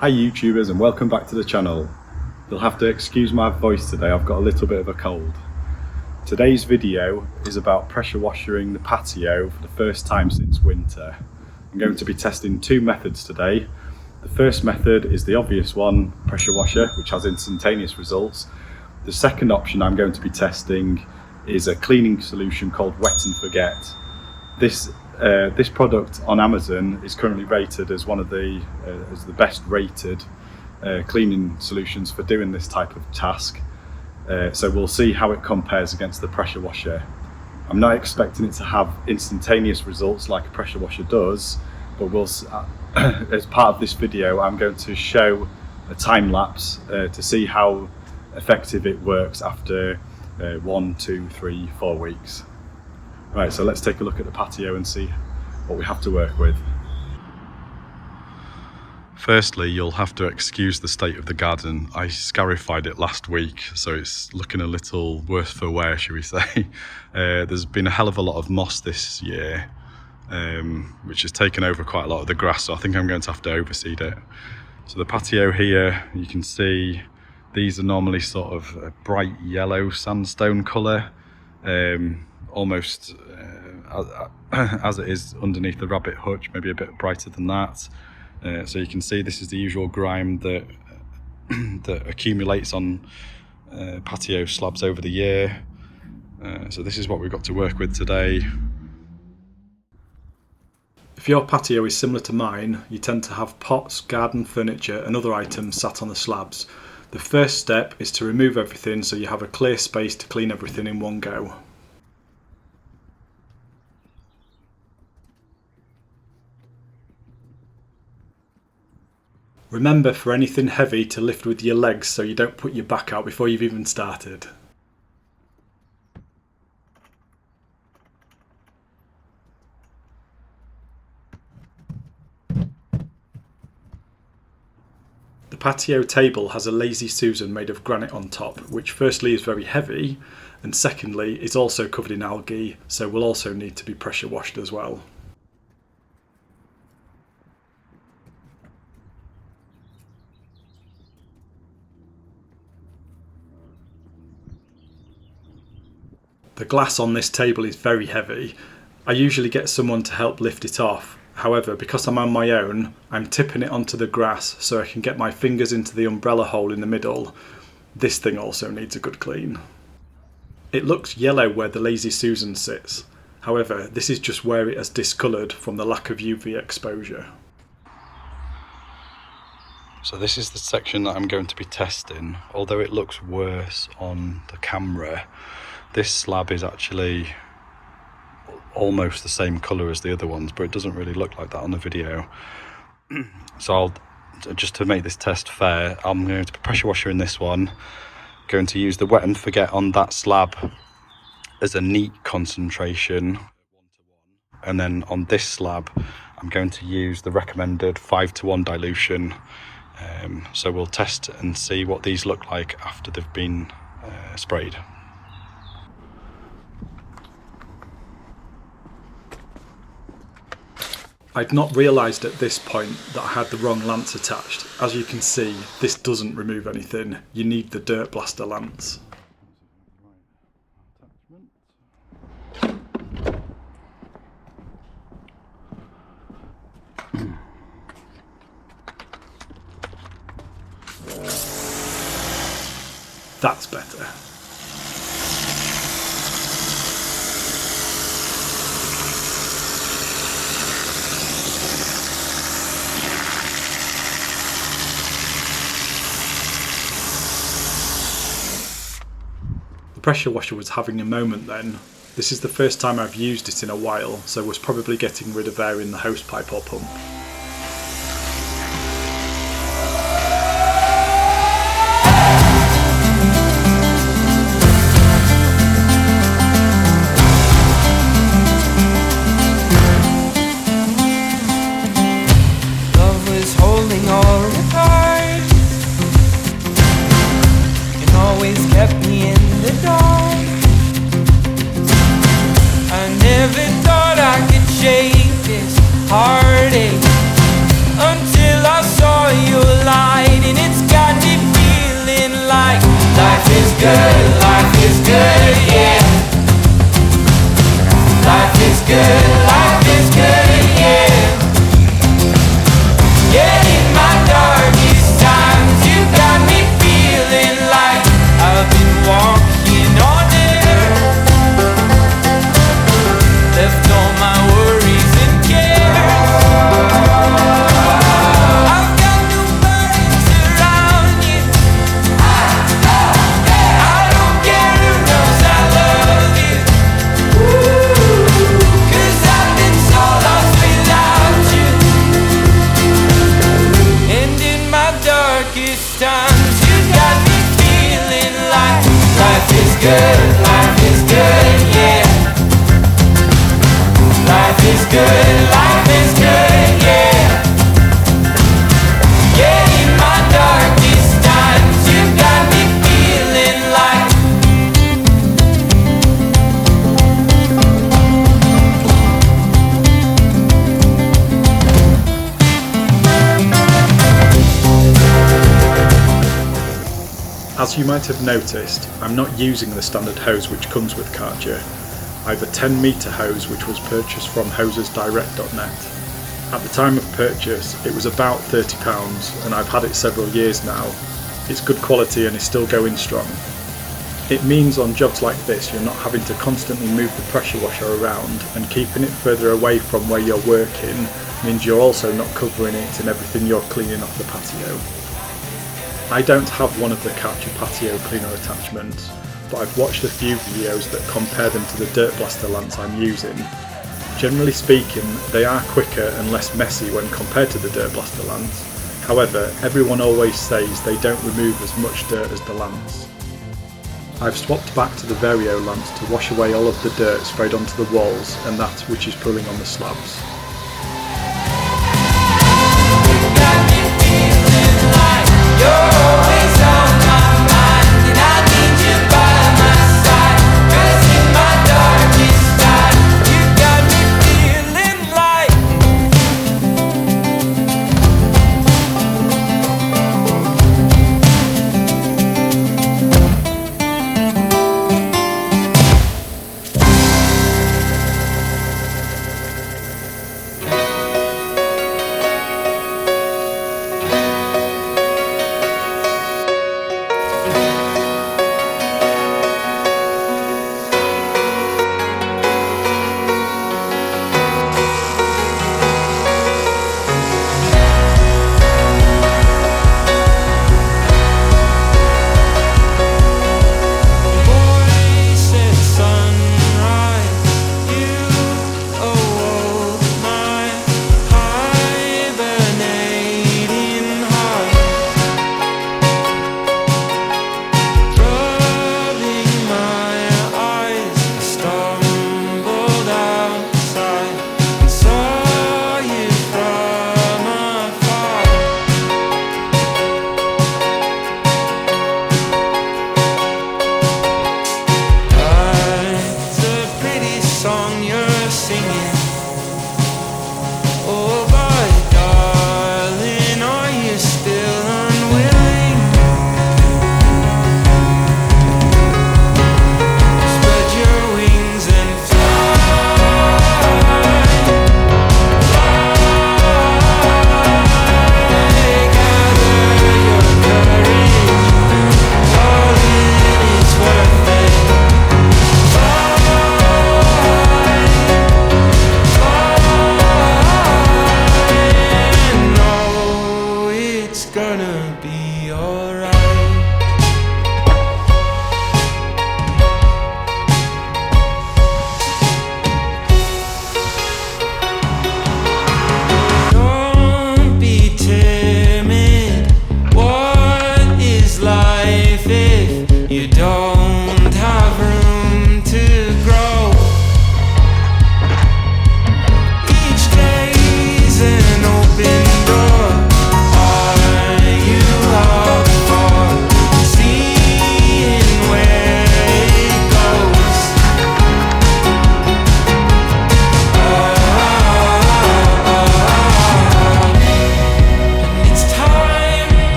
Hi YouTubers and welcome back to the channel. You'll have to excuse my voice today, I've got a little bit of a cold. Today's video is about pressure washing the patio for the first time since winter. I'm going to be testing two methods today. The first method is the obvious one, pressure washer, which has instantaneous results. The second option I'm going to be testing is a cleaning solution called Wet and Forget. This product on Amazon is currently rated as one of the best rated cleaning solutions for doing this type of task. So we'll see how it compares against the pressure washer. I'm not expecting it to have instantaneous results like a pressure washer does, but as part of this video I'm going to show a time lapse to see how effective it works after 1, 2, 3, 4 weeks. Right, so let's take a look at the patio and see what we have to work with. Firstly, you'll have to excuse the state of the garden. I scarified it last week, so it's looking a little worse for wear, shall we say. There's been a hell of a lot of moss this year, which has taken over quite a lot of the grass, so I think I'm going to have to overseed it. So the patio here, you can see these are normally sort of a bright yellow sandstone colour. Almost as it is underneath the rabbit hutch, maybe a bit brighter than that. So you can see this is the usual grime that that accumulates on patio slabs over the year. So this is what we've got to work with today. If your patio is similar to mine, you tend to have pots, garden furniture and other items sat on the slabs. The first step is to remove everything so you have a clear space to clean everything in one go. Remember for anything heavy to lift with your legs so you don't put your back out before you've even started. The patio table has a Lazy Susan made of granite on top, which firstly is very heavy and secondly is also covered in algae, so will also need to be pressure washed as well. The glass on this table is very heavy. I usually get someone to help lift it off. However, because I'm on my own, I'm tipping it onto the grass so I can get my fingers into the umbrella hole in the middle. This thing also needs a good clean. It looks yellow where the Lazy Susan sits. However, this is just where it has discoloured from the lack of UV exposure. So this is the section that I'm going to be testing. Although it looks worse on the camera, this slab is actually almost the same colour as the other ones, but it doesn't really look like that on the video. So just to make this test fair, I'm going to pressure washer in this one, going to use the Wet and Forget on that slab as a neat concentration, and then on this slab I'm going to use the recommended 5:1 dilution. So we'll test and see what these look like after they've been sprayed. I'd not realised at this point that I had the wrong lance attached. As you can see, this doesn't remove anything. You need the Dirt Blaster lance. That's better. The pressure washer was having a moment then. This is the first time I've used it in a while, so was probably getting rid of air in the hosepipe or pump. Love was holding all the cards and always kept me in the dark. I never thought I could shake this heartache. As you might have noticed, I'm not using the standard hose which comes with Karcher. I have a 10 metre hose which was purchased from hosesdirect.net. At the time of purchase it was about £30 and I've had it several years now. It's good quality and is still going strong. It means on jobs like this you're not having to constantly move the pressure washer around, and keeping it further away from where you're working means you're also not covering it in everything you're cleaning off the patio. I don't have one of the Karcher patio cleaner attachments, but I've watched a few videos that compare them to the Dirt Blaster lance I'm using. Generally speaking, they are quicker and less messy when compared to the Dirt Blaster lance. However, everyone always says they don't remove as much dirt as the lance. I've swapped back to the Vario lance to wash away all of the dirt sprayed onto the walls and that which is pulling on the slabs.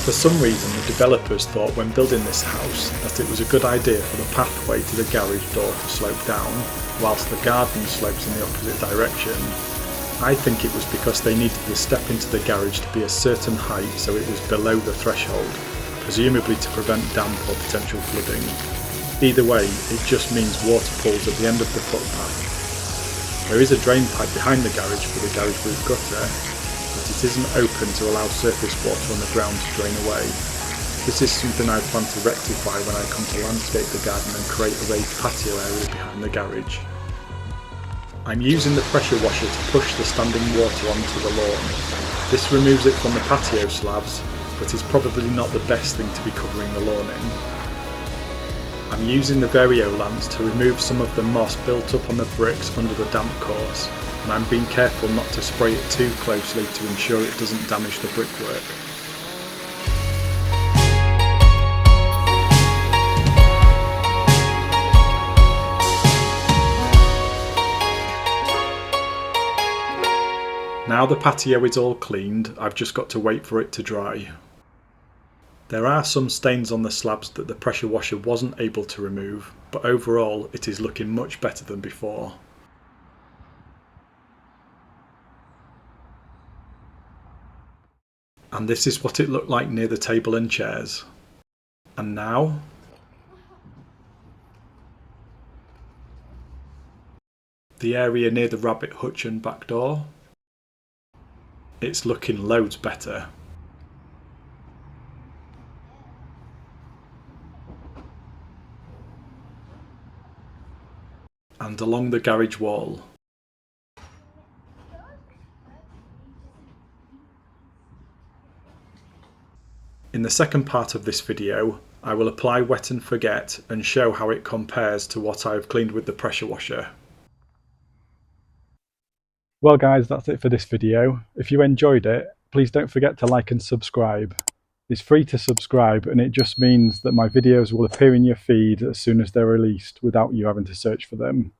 For some reason the developers thought when building this house that it was a good idea for the pathway to the garage door to slope down, whilst the garden slopes in the opposite direction. I think it was because they needed the step into the garage to be a certain height so it was below the threshold, presumably to prevent damp or potential flooding. Either way, it just means water pools at the end of the footpath. There is a drain pipe behind the garage for the garage roof gutter, but it isn't open to allow surface water on the ground to drain away. This is something I plan to rectify when I come to landscape the garden and create a raised patio area behind the garage. I'm using the pressure washer to push the standing water onto the lawn. This removes it from the patio slabs, but is probably not the best thing to be covering the lawn in. I'm using the Vario lance to remove some of the moss built up on the bricks under the damp course, and I'm being careful not to spray it too closely to ensure it doesn't damage the brickwork. Now the patio is all cleaned, I've just got to wait for it to dry. There are some stains on the slabs that the pressure washer wasn't able to remove, but overall it is looking much better than before. And this is what it looked like near the table and chairs. And now? The area near the rabbit hutch and back door? It's looking loads better. And along the garage wall. In the second part of this video, I will apply Wet and Forget and show how it compares to what I have cleaned with the pressure washer. Well guys, that's it for this video. If you enjoyed it, please don't forget to like and subscribe. It's free to subscribe and it just means that my videos will appear in your feed as soon as they're released without you having to search for them.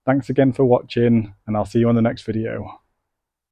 Thanks again for watching and I'll see you on the next video.